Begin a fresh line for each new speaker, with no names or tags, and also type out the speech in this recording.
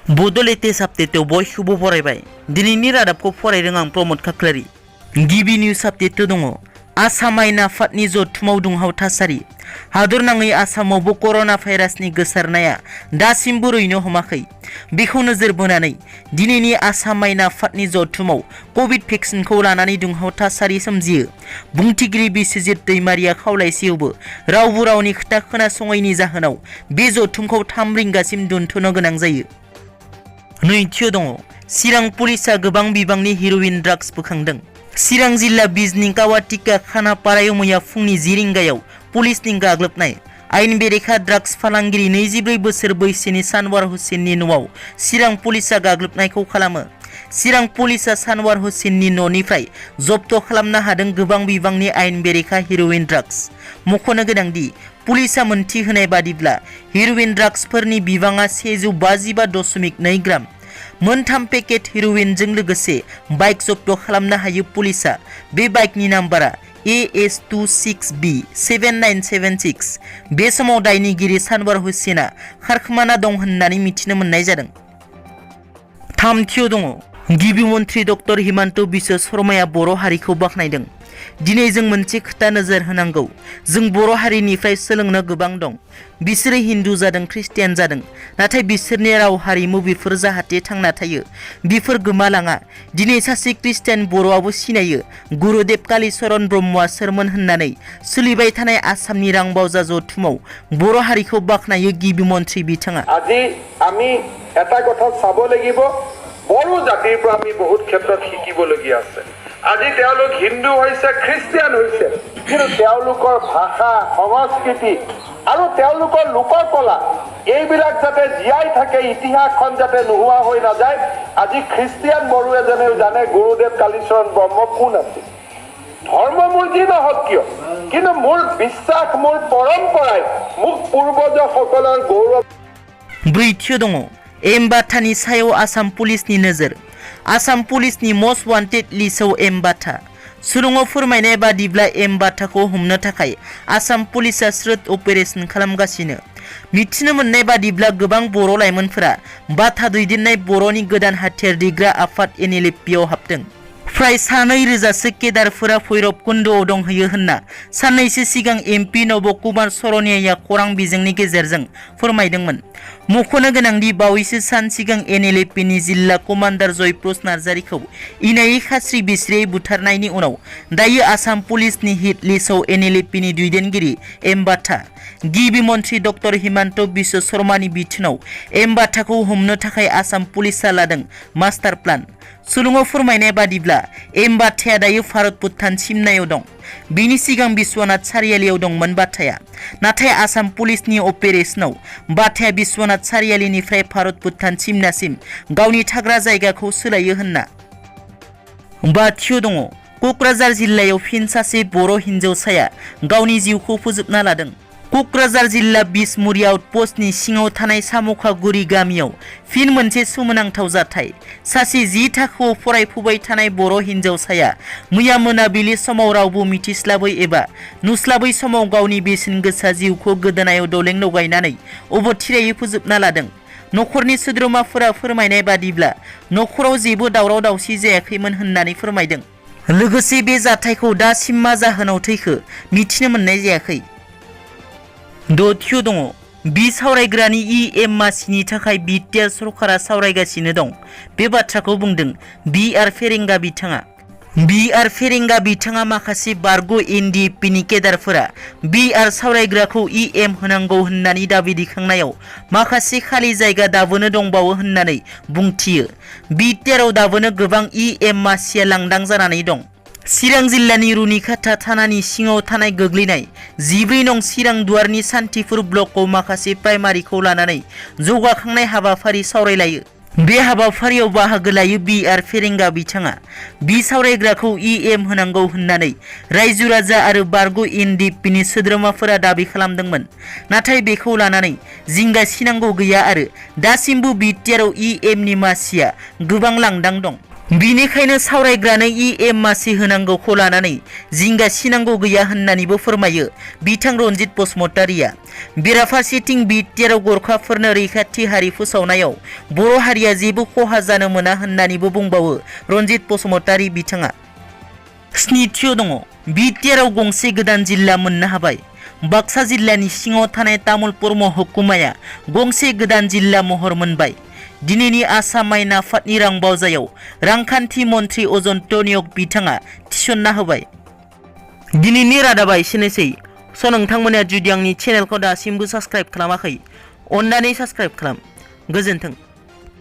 बड' लेटेस्ट आपडेटआव बयखौबो बरायबाय। दिनैनि रादाबखौ फरायदों आं प्रमद खाख्लारि। गिबि निउज आपडेट दङ। आसाम आयेन आफादनि जथुमाव दुंहाव थासारि। हादरनाङै आसामावबो कर'ना भाइरासनि गोसारनाया दासिमबो रुइनो हमाखै। बेखौ नोजोर बोनानै दिनैनि आसाम आयेन आफादनि जथुमाव कभिड भेक्सिनखौ लानानै दुंहाव थासारि सोमजियो। बुंथिगिरि बिस्वजित दैमारिया खावलायसेयावबो रावबो रावनि खोथा खोनासङैनि जाहोनाव बे जथुमखौ 3 रिंगासिम दोनथ'नो गोनां जायो। नैथियाव दङ। चिरां पुलिसा गोबां बिबांनि हेर'इन ड्राग्स बोखांदों। चिरां जिल्ला बिजनी कावाटिका खानापारायाव मैया फुंनि 10 रिंगायाव पुलिसनि गाग्लोबनाय। आयेन बेरेखा ड्राग्स फालांगिरि 24 बोसोर बैसोनि सानवार हुसेननि न'आव चिरां पुलिसा गाग्लोबनायखौ खालामो। चिरां पुलिसा सानवार हुसेननि न'निफ्राय जब्द खालामनो हादों गोबां बिबांनि आयेन बेरेखा हेर'इन ड्राग्स। मख'नो गोनांदि पुलिसा मोनथि होनाय बादिब्ला हेर'इन ड्राग्सफोरनि बिबाङा 152.2 ग्राम। मोनथाम पेकेट हेर'इनजों लोगोसे बाइक जब्द खालामनो हायो पुलिसा। बे बाइकनि नाम्बारा AS26B7976। बे समाव दायनिगिरि सानवार हुसेना खारखोमाना दं होननानै मिथिनो मोननाय जादों। थामथियाव दङ। गिबि मन्त्रि डक्टर हिमन्त बिश्व शर्माया बर' हारिखौ बाख्नायदों। दिनै जों मोनसे खोथा नोजोर होनांगौ। जों बर' हारिनिफ्राय सोलोंनो गोबां दं। बिसोरो हिन्दु जादों, ख्रिस्टियान जादों, नाथाय बिसोरनि राव हारिमु बेफोर जाहाथे थांना थायो, बेफोर गोमालाङा। दिनै सासे ख्रिस्टियान बर'आबो सिनायो गुरुदेव कालीचरण ब्रह्मआ सोरमोन होननानै। सोलिबाय थानाय आसामनि रांबावजा जथुमाव बर' हारिखौ बाख्नायो गिबि मन्त्रि बिथाङा।
আজি আমি এটা কথা চাব লাগিব, বড়ো জাতিৰ পৰা আমি বহুত ক্ষেত্ৰত শিকিবলগীয়া আছে। আজি তেওঁলোক হিন্দু হৈছে, খ্ৰীষ্টিয়ান হৈছে, কিন্তু তেওঁলোকৰ ভাষা, সংস্কৃতি আৰু তেওঁলোকৰ লোককলা এইবিলাক যাতে জীয়াই থাকে, ইতিহাসখন যাতে নোহোৱা হৈ নাযায়। আজি খ্ৰীষ্টিয়ান বড়ো এজনেও জানে গুৰুদেৱ কালীচৰণ ব্ৰহ্ম কোন আছিল। ধৰ্ম মোৰ যি নহওক কিয়, কিন্তু মোৰ বিশ্বাস, মোৰ পৰম্পৰাই মোক পূৰ্বজসকলৰ গৌৰৱ।
ब्रैथियाव दङ। एमबाथानि सायाव आसाम पुलिसनि नोजोर। आसाम पुलिसनि मस्ट वान्टेड लिस्टआव एमबाथा। सुलुङाव फोरमायनाय बादिब्ला एमबाथाखौ हमनो थाखाय आसाम पुलिसा स्रोत अपारेशन खालामगासिनो। मिथिनो मोननाय बादिब्ला गोबां बर' लाइमोनफोरा बाथा दैदेननाय बर'नि गोदान हाथियार दैग्रा आफाद NLFPआव हाबदों। फ्राय 2,000 केदारफोरा भैरब कुन्द'आव दंहैयो होनना साननैसो सिगां MP नब कुमार सरनियाया खौरां बिजोंनि गेजेरजों फोरमायदोंमोन। मख'नो गोनांदि बावैसो सान सिगां NLFPनि जिल्ला कमान्डार जयप्रकाश नार्जारिखौ इनायै खास्रि बिस्रियै बुथारनायनि उनाव दायो आसाम पुलिसनि हिट लिस्टआव NLFPनि दैदेनगिरि एमबाथा। गिबि मन्त्रि डक्टर हिमन्त बिश्व शर्मानि बिथोनाव एमबाथाखौ हमनो थाखाय आसाम पुलिसा लादों मास्टार प्लान। सुलुङाव फोरमायनाय बादिब्ला एमबाथाया दायो भारत भुटान सिमनायाव दं। बिनि सिगां बिश्वनाथ सारियालियाव दंमोन बाथाया, नाथाय आसाम पुलिसनि अपारेशनाव बाथाया बिश्वनाथ सारियालिनिफ्राय भारत भुटान सिमनासिम गावनि थाग्रा जायगाखौ सोलायो होनना। बाथियाव दङ। क'क्राझार जिल्लायाव फिन सासे बर' हिन्जावसाया गावनि जिउखौ फोजोबना लादों। क'क्राझार जिल्ला बिसमुरि आउटप'स्टनि सिङाव थानाय सामुखागुरि गामियाव फिन मोनसे सोमोनांथाव जाथाय। सासे 10 थाखोआव फरायफुबाय थानाय बर' हिन्जावसाया मैया मोनाबिलि समाव रावबो मिथिस्लाबै एबा नुस्लाबै समाव गावनि बेसेन गोसा जिउखौ गोदोनायाव दलें लगायनानै अबथिरायै फोजोबना लादों। नखरनि सोद्रोमाफोरा फोरमायनाय बादिब्ला नखराव जेबो दावराव दावसि जायाखैमोन होननानै फोरमायदों। लोगोसे बे जाथायखौ दासिम मा जाहोनाव थैखो मिथिनो मोननाय जायाखै। दथियाव दङ। सावरायग्रानि EM मासिनि थाखाय BTR सरकारा सावरायगासिनो दं। बे बाथ्राखौ बुंदों BR फेरेंगा बिथाङा। BR फेरेंगा बिथाङा माखासे बारग' NDFनि केदारफोरा BR सावरायग्राखौ EM होनांगौ होननानै दाबि दैखांनायाव माखासे खालि जायगा दाबोनो दंबावो होननानै बुंथियो। BTRआव दाबोनो गोबां EM मासिया लांदां जानानै दं। चिरां जिल्लानि रुनिखाता थानानि सिङाव थानाय गोग्लैनाय 14 नं चिरां दुवारनि सान्थिफुर ब्लकआव माखासे प्राइमारिखौ लानानै जौगाखांनाय हाबाफारि सावरायलायो। बे हाबाफारियाव बाहागो लायो BR फेरेंगा बिथाङा। बि सावरायग्राखौ EM होनांगौ होननानै रायजो राजा आरो बारग' NDFनि सोद्रोमाफोरा दाबि खालामदोंमोन। नाथाय बेखौ लानानै जिंगा सिनांगौ गैया आरो दासिमबो BTRआव EMनि मासिया गोबां लांदां दं। बिनिखायनो सावरायग्रानो EM मासि होनांगौखौ लानानै जिंगा सिनांगौ गैया होननानैबो फोरमायो बिथां रनजित बसुमतारिया। बेराफारसेथिं बिटिआरआव गरखाफोरनो रैखाथियारि फोसावनायाव बर' हारिया जेबो खहा जानो मोना होननानैबो बुंबावो रनजित बसुमतारि बिथाङा। स्निथियाव दङ बिटिआरआव गंसे गोदान जिल्ला मोननो हाबाय। बाक्सा जिल्लानि सिङाव थानाय तामुलपुर महकुमाया गंसे गोदान जिल्ला महर मोनबाय। दिनैनि आसाम आयेन आफादनि रांबावजायाव रांखान्थि मन्थ्रि अजन्त नियग बिथाङा थिसनना होबाय। दिनैनि रादाबा एसेनोसै। नोंथांमोना जुदि आंनि चेनेलखौ दासिमबो साबस्क्राइब खालामाखै अन्नानै साबस्क्राइब खालाम। गोजोन्थों।